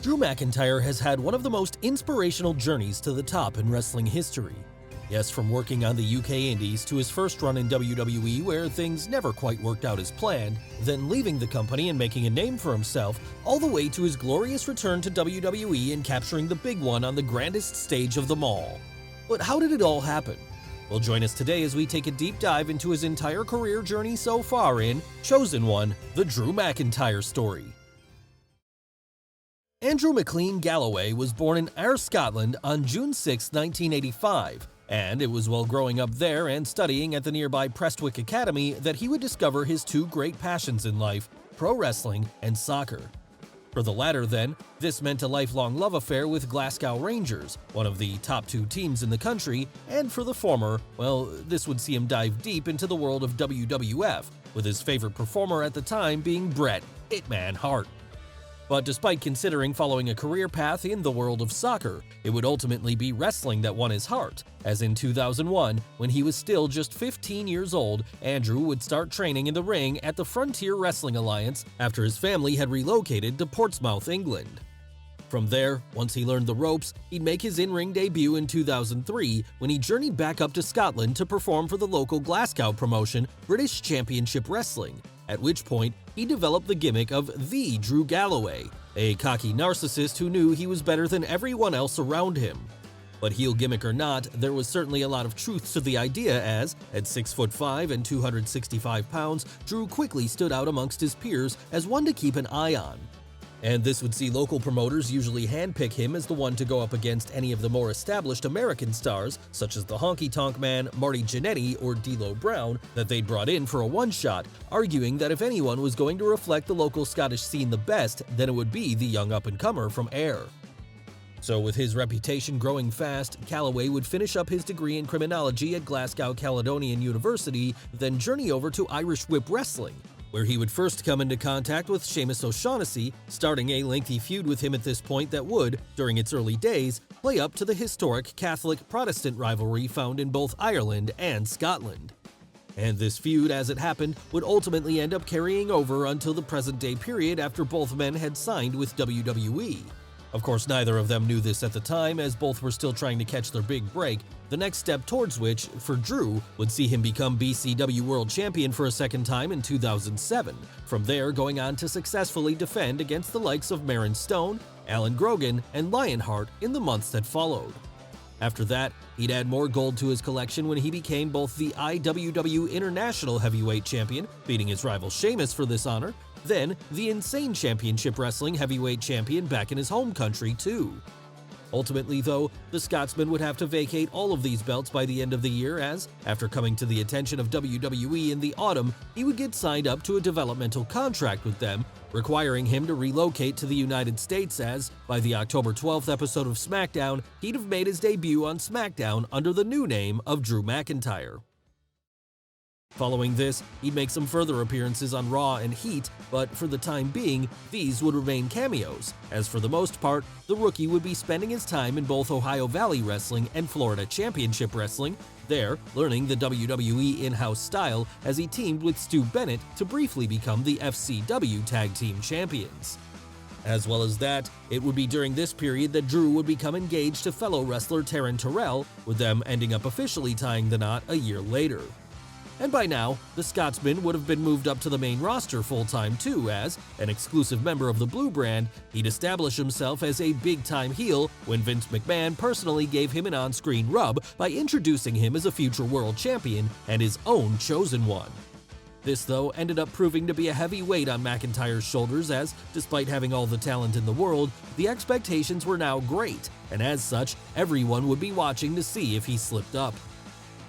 Drew McIntyre has had one of the most inspirational journeys to the top in wrestling history. Yes, from working on the UK Indies to his first run in WWE where things never quite worked out as planned, then leaving the company and making a name for himself, all the way to his glorious return to WWE and capturing the big one on the grandest stage of them all. But how did it all happen? Well, join us today as we take a deep dive into his entire career journey so far in Chosen One, the Drew McIntyre Story. Andrew McLean Galloway was born in Ayr, Scotland on June 6, 1985, and it was while growing up there and studying at the nearby Prestwick Academy that he would discover his two great passions in life, pro wrestling and soccer. For the latter, then, this meant a lifelong love affair with Glasgow Rangers, one of the top two teams in the country, and for the former, well, this would see him dive deep into the world of WWF, with his favorite performer at the time being Bret "Hitman" Hart. But despite considering following a career path in the world of soccer, it would ultimately be wrestling that won his heart, as in 2001, when he was still just 15 years old, Andrew would start training in the ring at the Frontier Wrestling Alliance after his family had relocated to Portsmouth, England. From there, once he learned the ropes, he'd make his in-ring debut in 2003 when he journeyed back up to Scotland to perform for the local Glasgow promotion, British Championship Wrestling, at which point he developed the gimmick of the Drew Galloway, a cocky narcissist who knew he was better than everyone else around him. But heel gimmick or not, there was certainly a lot of truth to the idea as, at 6'5" and 265 pounds, Drew quickly stood out amongst his peers as one to keep an eye on. And this would see local promoters usually handpick him as the one to go up against any of the more established American stars, such as the Honky Tonk Man, Marty Jannetty, or D'Lo Brown, that they'd brought in for a one-shot, arguing that if anyone was going to reflect the local Scottish scene the best, then it would be the young up-and-comer from Ayr. So with his reputation growing fast, Galloway would finish up his degree in criminology at Glasgow Caledonian University, then journey over to Irish Whip Wrestling, where he would first come into contact with Seamus O'Shaughnessy, starting a lengthy feud with him at this point that would, during its early days, play up to the historic Catholic-Protestant rivalry found in both Ireland and Scotland. And this feud, as it happened, would ultimately end up carrying over until the present-day period after both men had signed with WWE. Of course, neither of them knew this at the time, as both were still trying to catch their big break, the next step towards which, for Drew, would see him become BCW World Champion for a second time in 2007, from there going on to successfully defend against the likes of Marin Stone, Alan Grogan, and Lionheart in the months that followed. After that, he'd add more gold to his collection when he became both the IWW International Heavyweight Champion, beating his rival Sheamus for this honor, then the Insane Championship Wrestling Heavyweight Champion back in his home country too. Ultimately though, the Scotsman would have to vacate all of these belts by the end of the year as, after coming to the attention of WWE in the autumn, he would get signed up to a developmental contract with them, requiring him to relocate to the United States as, by the October 12th episode of SmackDown, he'd have made his debut on SmackDown under the new name of Drew McIntyre. Following this, he'd make some further appearances on Raw and Heat, but for the time being, these would remain cameos, as for the most part, the rookie would be spending his time in both Ohio Valley Wrestling and Florida Championship Wrestling, there learning the WWE in-house style as he teamed with Stu Bennett to briefly become the FCW Tag Team Champions. As well as that, it would be during this period that Drew would become engaged to fellow wrestler Taryn Terrell, with them ending up officially tying the knot a year later. And by now, the Scotsman would have been moved up to the main roster full-time too as, an exclusive member of the Blue Brand, he'd establish himself as a big-time heel when Vince McMahon personally gave him an on-screen rub by introducing him as a future world champion and his own Chosen One. This, though, ended up proving to be a heavy weight on McIntyre's shoulders as, despite having all the talent in the world, the expectations were now great, and as such, everyone would be watching to see if he slipped up.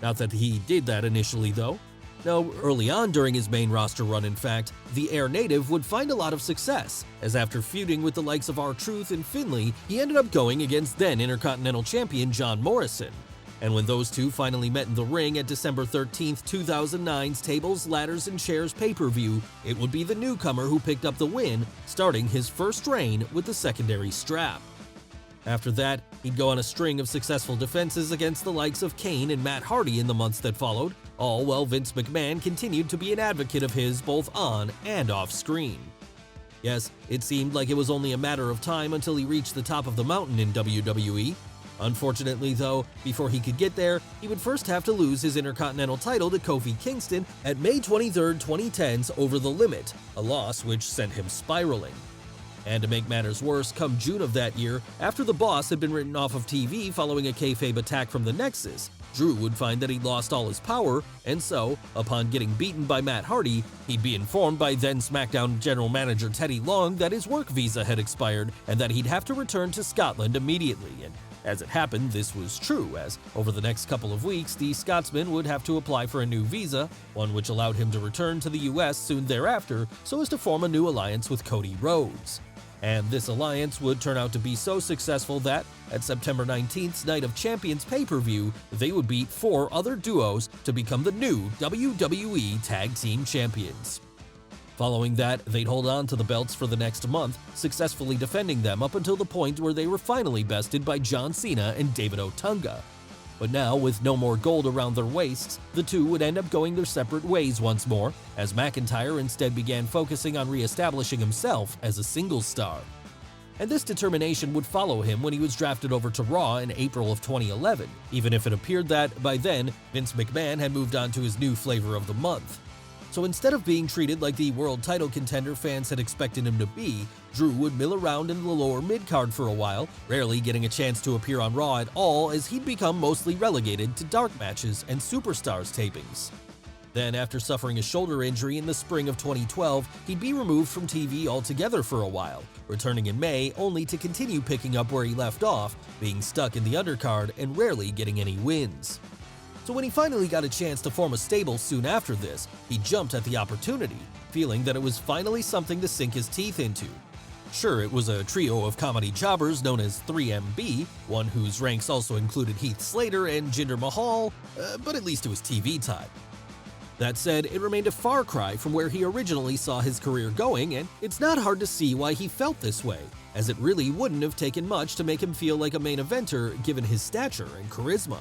Not that he did that initially though. No, early on during his main roster run in fact, the Ayr native would find a lot of success, as after feuding with the likes of R-Truth and Finlay, he ended up going against then Intercontinental Champion John Morrison. And when those two finally met in the ring at December 13, 2009's Tables, Ladders, and Chairs pay-per-view, it would be the newcomer who picked up the win, starting his first reign with the secondary strap. After that, he'd go on a string of successful defenses against the likes of Kane and Matt Hardy in the months that followed, all while Vince McMahon continued to be an advocate of his both on and off screen. Yes, it seemed like it was only a matter of time until he reached the top of the mountain in WWE. Unfortunately, though, before he could get there, he would first have to lose his Intercontinental title to Kofi Kingston at May 23, 2010's Over the Limit, a loss which sent him spiraling. And to make matters worse, come June of that year, after the Boss had been written off of TV following a kayfabe attack from the Nexus, Drew would find that he'd lost all his power, and so, upon getting beaten by Matt Hardy, he'd be informed by then SmackDown General Manager Teddy Long that his work visa had expired and that he'd have to return to Scotland immediately. And as it happened, this was true, as over the next couple of weeks, the Scotsman would have to apply for a new visa, one which allowed him to return to the US soon thereafter so as to form a new alliance with Cody Rhodes. And this alliance would turn out to be so successful that, at September 19th's Night of Champions pay-per-view, they would beat 4 other duos to become the new WWE Tag Team Champions. Following that, they'd hold on to the belts for the next month, successfully defending them up until the point where they were finally bested by John Cena and David Otunga. But now, with no more gold around their waists, the two would end up going their separate ways once more, as McIntyre instead began focusing on re-establishing himself as a singles star. And this determination would follow him when he was drafted over to Raw in April of 2011, even if it appeared that, by then, Vince McMahon had moved on to his new flavor of the month. So instead of being treated like the world title contender fans had expected him to be, Drew would mill around in the lower mid-card for a while, rarely getting a chance to appear on Raw at all as he'd become mostly relegated to dark matches and Superstars tapings. Then, after suffering a shoulder injury in the spring of 2012, he'd be removed from TV altogether for a while, returning in May only to continue picking up where he left off, being stuck in the undercard and rarely getting any wins. So when he finally got a chance to form a stable soon after this, he jumped at the opportunity, feeling that it was finally something to sink his teeth into. Sure, it was a trio of comedy jobbers known as 3MB, one whose ranks also included Heath Slater and Jinder Mahal, but at least it was TV time. That said, it remained a far cry from where he originally saw his career going, and it's not hard to see why he felt this way, as it really wouldn't have taken much to make him feel like a main eventer given his stature and charisma.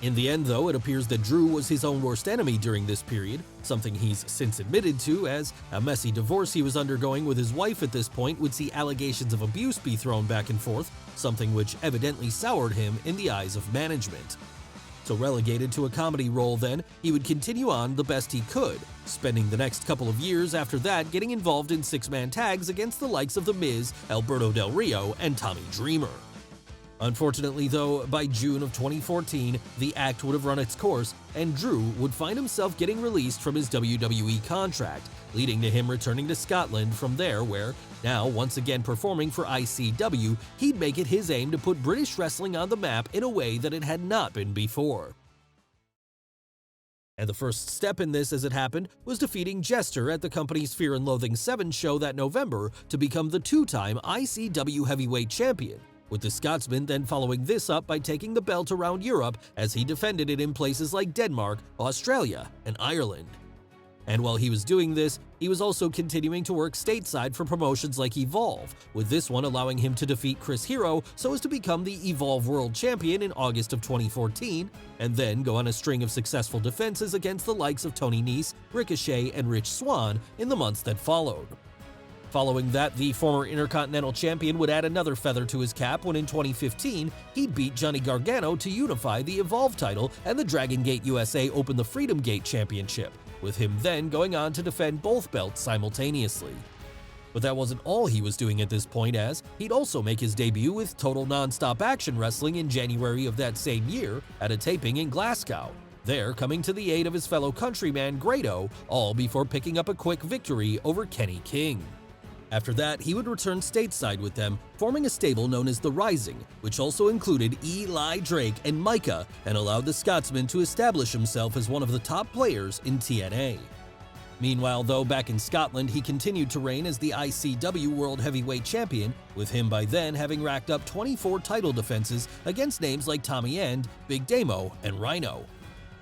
In the end, though, it appears that Drew was his own worst enemy during this period, something he's since admitted to, as a messy divorce he was undergoing with his wife at this point would see allegations of abuse be thrown back and forth, something which evidently soured him in the eyes of management. So relegated to a comedy role then, he would continue on the best he could, spending the next couple of years after that getting involved in 6-man tags against the likes of The Miz, Alberto Del Rio, and Tommy Dreamer. Unfortunately, though, by June of 2014, the act would have run its course, and Drew would find himself getting released from his WWE contract, leading to him returning to Scotland from there where, now once again performing for ICW, he'd make it his aim to put British wrestling on the map in a way that it had not been before. And the first step in this, as it happened, was defeating Jester at the company's Fear and Loathing 7 show that November to become the 2-time ICW Heavyweight Champion, with the Scotsman then following this up by taking the belt around Europe as he defended it in places like Denmark, Australia, and Ireland. And while he was doing this, he was also continuing to work stateside for promotions like Evolve, with this one allowing him to defeat Chris Hero so as to become the Evolve World Champion in August of 2014, and then go on a string of successful defenses against the likes of Tony Nese, Ricochet, and Rich Swann in the months that followed. Following that, the former Intercontinental Champion would add another feather to his cap when in 2015, he beat Johnny Gargano to unify the Evolve title and the Dragon Gate USA Open the Freedom Gate Championship, with him then going on to defend both belts simultaneously. But that wasn't all he was doing at this point, as he'd also make his debut with Total Nonstop Action Wrestling in January of that same year at a taping in Glasgow, there coming to the aid of his fellow countryman Grado, all before picking up a quick victory over Kenny King. After that, he would return stateside with them, forming a stable known as The Rising, which also included Eli Drake and Micah, and allowed the Scotsman to establish himself as one of the top players in TNA. Meanwhile, though, back in Scotland, he continued to reign as the ICW World Heavyweight Champion, with him by then having racked up 24 title defenses against names like Tommy End, Big Damo, and Rhino.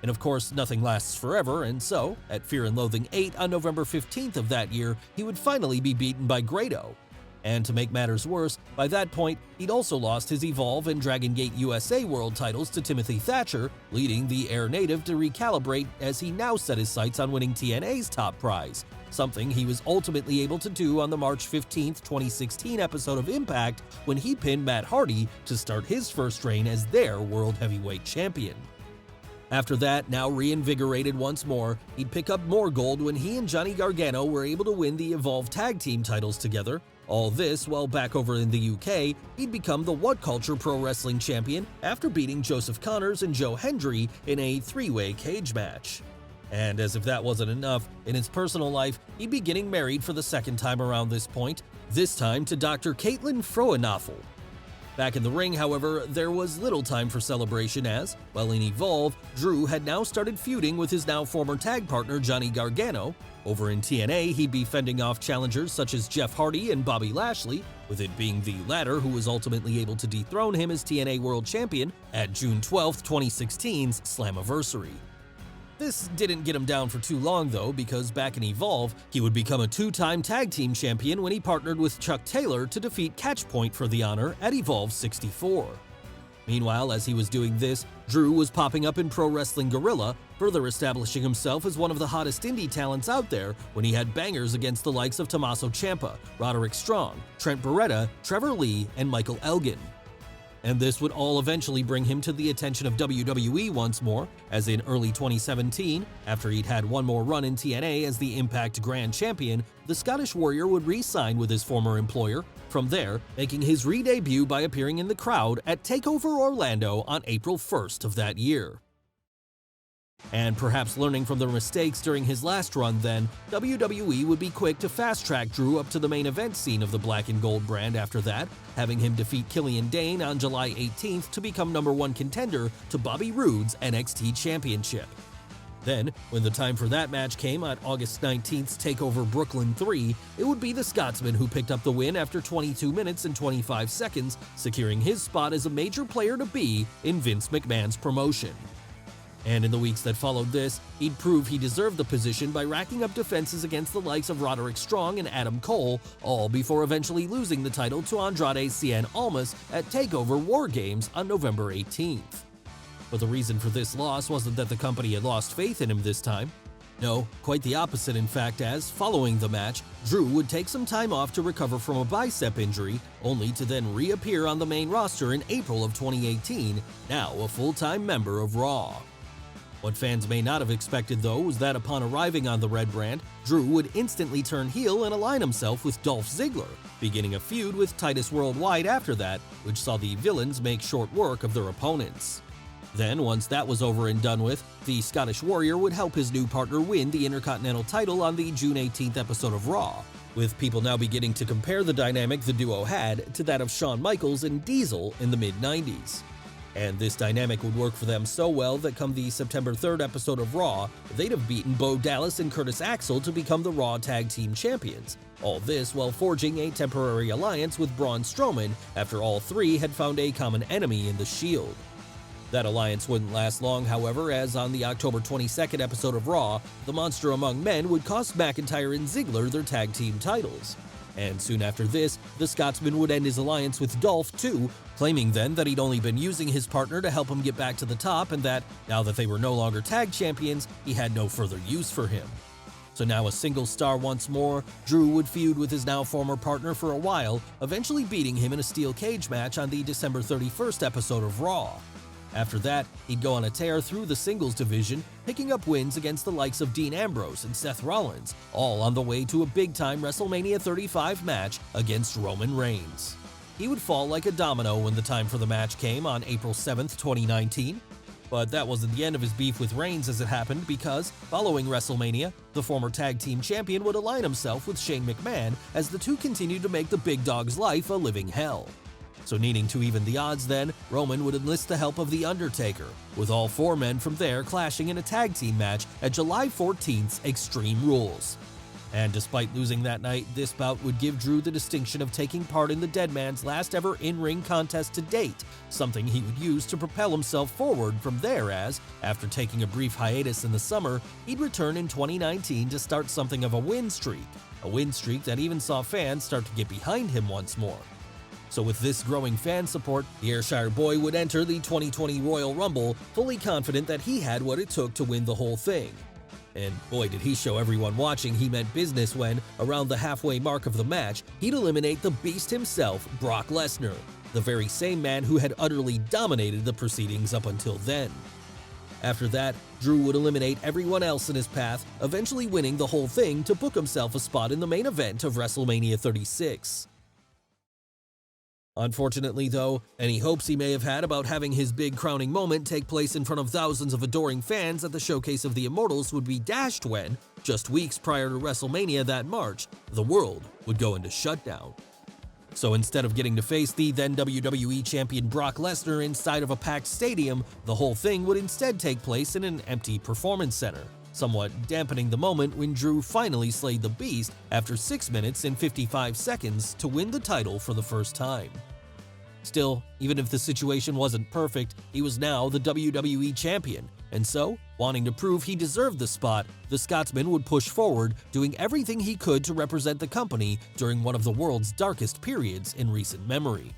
And of course, nothing lasts forever, and so, at Fear and Loathing 8 on November 15th of that year, he would finally be beaten by Grado. And to make matters worse, by that point, he'd also lost his Evolve and Dragon Gate USA World titles to Timothy Thatcher, leading the Air native to recalibrate as he now set his sights on winning TNA's top prize, something he was ultimately able to do on the March 15, 2016 episode of Impact when he pinned Matt Hardy to start his first reign as their World Heavyweight Champion. After that, now reinvigorated once more, he'd pick up more gold when he and Johnny Gargano were able to win the Evolve Tag Team titles together. All this while back over in the UK, he'd become the What Culture Pro Wrestling Champion after beating Joseph Connors and Joe Hendry in a three-way cage match. And as if that wasn't enough, in his personal life, he'd be getting married for the second time around this point, this time to Dr. Caitlin Frohnaffel. Back in the ring, however, there was little time for celebration as, while in Evolve, Drew had now started feuding with his now former tag partner Johnny Gargano. Over in TNA, he'd be fending off challengers such as Jeff Hardy and Bobby Lashley, with it being the latter who was ultimately able to dethrone him as TNA World Champion at June 12, 2016's Slammiversary. This didn't get him down for too long though, because back in Evolve, he would become a two-time tag team champion when he partnered with Chuck Taylor to defeat Catchpoint for the honor at Evolve 64. Meanwhile, as he was doing this, Drew was popping up in Pro Wrestling Guerrilla, further establishing himself as one of the hottest indie talents out there when he had bangers against the likes of Tommaso Ciampa, Roderick Strong, Trent Beretta, Trevor Lee, and Michael Elgin. And this would all eventually bring him to the attention of WWE once more, as in early 2017, after he'd had one more run in TNA as the Impact Grand Champion, the Scottish Warrior would re-sign with his former employer, from there making his re-debut by appearing in the crowd at TakeOver Orlando on April 1st of that year. And perhaps learning from their mistakes during his last run then, WWE would be quick to fast-track Drew up to the main event scene of the Black and Gold brand after that, having him defeat Killian Dane on July 18th to become #1 contender to Bobby Roode's NXT Championship. Then, when the time for that match came on August 19th's TakeOver Brooklyn 3, it would be the Scotsman who picked up the win after 22 minutes and 25 seconds, securing his spot as a major player to be in Vince McMahon's promotion. And in the weeks that followed this, he'd prove he deserved the position by racking up defenses against the likes of Roderick Strong and Adam Cole, all before eventually losing the title to Andrade Cien Almas at TakeOver War Games on November 18th. But the reason for this loss wasn't that the company had lost faith in him this time. No, quite the opposite in fact, as, following the match, Drew would take some time off to recover from a bicep injury, only to then reappear on the main roster in April of 2018, now a full-time member of Raw. What fans may not have expected though was that upon arriving on the Red brand, Drew would instantly turn heel and align himself with Dolph Ziggler, beginning a feud with Titus Worldwide after that, which saw the villains make short work of their opponents. Then, once that was over and done with, the Scottish Warrior would help his new partner win the Intercontinental title on the June 18th episode of Raw, with people now beginning to compare the dynamic the duo had to that of Shawn Michaels and Diesel in the mid-90s. And this dynamic would work for them so well that come the September 3rd episode of Raw, they'd have beaten Bo Dallas and Curtis Axel to become the Raw Tag Team Champions. All this while forging a temporary alliance with Braun Strowman after all three had found a common enemy in The Shield. That alliance wouldn't last long, however, as on the October 22nd episode of Raw, the Monster Among Men would cost McIntyre and Ziggler their tag team titles. And soon after this, the Scotsman would end his alliance with Dolph too, claiming then that he'd only been using his partner to help him get back to the top and that, now that they were no longer tag champions, he had no further use for him. So now a single star once more, Drew would feud with his now former partner for a while, eventually beating him in a steel cage match on the December 31st episode of Raw. After that, he'd go on a tear through the singles division, picking up wins against the likes of Dean Ambrose and Seth Rollins, all on the way to a big-time WrestleMania 35 match against Roman Reigns. He would fall like a domino when the time for the match came on April 7th, 2019. But that wasn't the end of his beef with Reigns as it happened, because, following WrestleMania, the former tag team champion would align himself with Shane McMahon as the two continued to make the big dog's life a living hell. So needing to even the odds then, Roman would enlist the help of The Undertaker, with all four men from there clashing in a tag team match at July 14th's Extreme Rules. And despite losing that night, this bout would give Drew the distinction of taking part in the Deadman's last ever in-ring contest to date, something he would use to propel himself forward from there as, after taking a brief hiatus in the summer, he'd return in 2019 to start something of a win streak that even saw fans start to get behind him once more. So with this growing fan support, the Ayrshire boy would enter the 2020 Royal Rumble fully confident that he had what it took to win the whole thing. And boy, did he show everyone watching he meant business when, around the halfway mark of the match, he'd eliminate the Beast himself, Brock Lesnar, the very same man who had utterly dominated the proceedings up until then. After that, Drew would eliminate everyone else in his path, eventually winning the whole thing to book himself a spot in the main event of WrestleMania 36. Unfortunately, though, any hopes he may have had about having his big crowning moment take place in front of thousands of adoring fans at the Showcase of the Immortals would be dashed when, just weeks prior to WrestleMania that March, the world would go into shutdown. So instead of getting to face the then WWE Champion Brock Lesnar inside of a packed stadium, the whole thing would instead take place in an empty performance center, somewhat dampening the moment when Drew finally slayed the Beast after 6 minutes and 55 seconds to win the title for the first time. Still, even if the situation wasn't perfect, he was now the WWE Champion, and so, wanting to prove he deserved the spot, the Scotsman would push forward, doing everything he could to represent the company during one of the world's darkest periods in recent memory.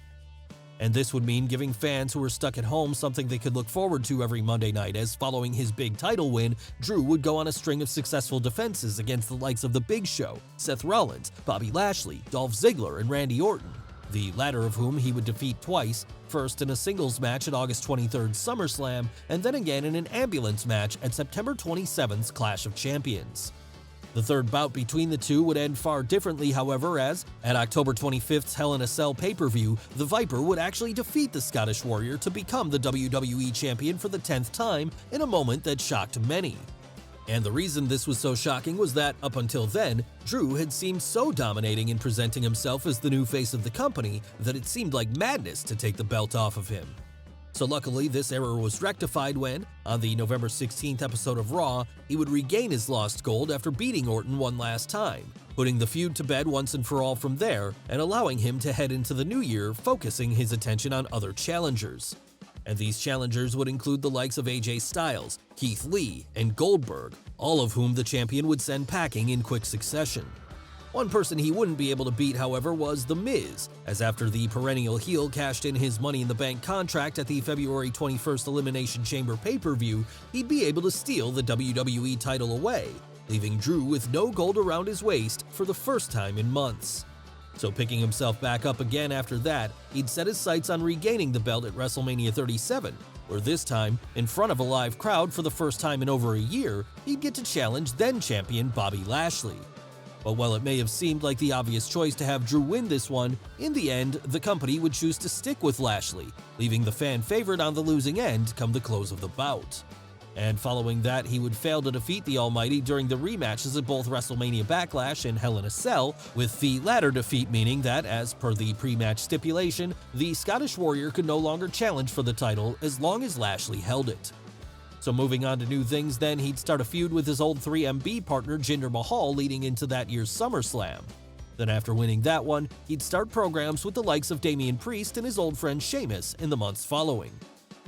And this would mean giving fans who were stuck at home something they could look forward to every Monday night, as following his big title win, Drew would go on a string of successful defenses against the likes of The Big Show, Seth Rollins, Bobby Lashley, Dolph Ziggler, and Randy Orton, the latter of whom he would defeat twice, first in a singles match at August 23rd SummerSlam, and then again in an ambulance match at September 27th's Clash of Champions. The third bout between the two would end far differently, however, as, at October 25th's Hell in a Cell pay-per-view, the Viper would actually defeat the Scottish Warrior to become the WWE Champion for the 10th time in a moment that shocked many. And the reason this was so shocking was that, up until then, Drew had seemed so dominating in presenting himself as the new face of the company that it seemed like madness to take the belt off of him. So luckily, this error was rectified when, on the November 16th episode of Raw, he would regain his lost gold after beating Orton one last time, putting the feud to bed once and for all from there, and allowing him to head into the new year focusing his attention on other challengers. And these challengers would include the likes of AJ Styles, Keith Lee, and Goldberg, all of whom the champion would send packing in quick succession. One person he wouldn't be able to beat, however, was The Miz, as after the perennial heel cashed in his Money in the Bank contract at the February 21st Elimination Chamber pay-per-view, he'd be able to steal the WWE title away, leaving Drew with no gold around his waist for the first time in months. So picking himself back up again after that, he'd set his sights on regaining the belt at WrestleMania 37, where this time, in front of a live crowd for the first time in over a year, he'd get to challenge then-champion Bobby Lashley. But while it may have seemed like the obvious choice to have Drew win this one, in the end, the company would choose to stick with Lashley, leaving the fan favorite on the losing end come the close of the bout. And following that, he would fail to defeat the Almighty during the rematches at both WrestleMania Backlash and Hell in a Cell, with the latter defeat meaning that, as per the pre-match stipulation, the Scottish Warrior could no longer challenge for the title as long as Lashley held it. So moving on to new things then, he'd start a feud with his old 3MB partner Jinder Mahal leading into that year's SummerSlam. Then after winning that one, he'd start programs with the likes of Damian Priest and his old friend Sheamus in the months following.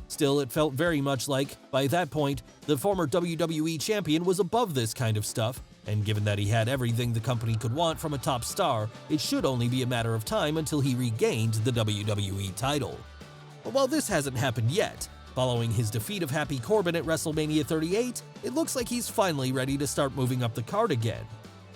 Still, it felt very much like, by that point, the former WWE Champion was above this kind of stuff, and given that he had everything the company could want from a top star, it should only be a matter of time until he regained the WWE title. But while this hasn't happened yet, following his defeat of Happy Corbin at WrestleMania 38, it looks like he's finally ready to start moving up the card again.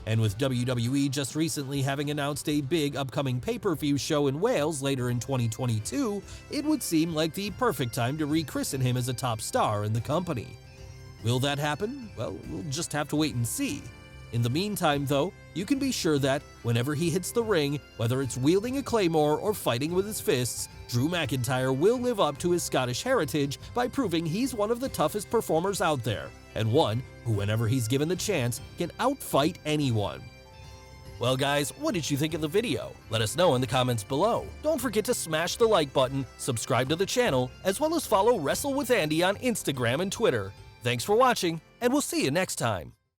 And with WWE just recently having announced a big upcoming pay-per-view show in Wales later in 2022, it would seem like the perfect time to rechristen him as a top star in the company. Will that happen? Well, we'll just have to wait and see. In the meantime, though, you can be sure that whenever he hits the ring, whether it's wielding a claymore or fighting with his fists, Drew McIntyre will live up to his Scottish heritage by proving he's one of the toughest performers out there, and one who, whenever he's given the chance, can outfight anyone. Well guys, what did you think of the video? Let us know in the comments below. Don't forget to smash the like button, subscribe to the channel, as well as follow Wrestle with Andy on Instagram and Twitter. Thanks for watching, and we'll see you next time.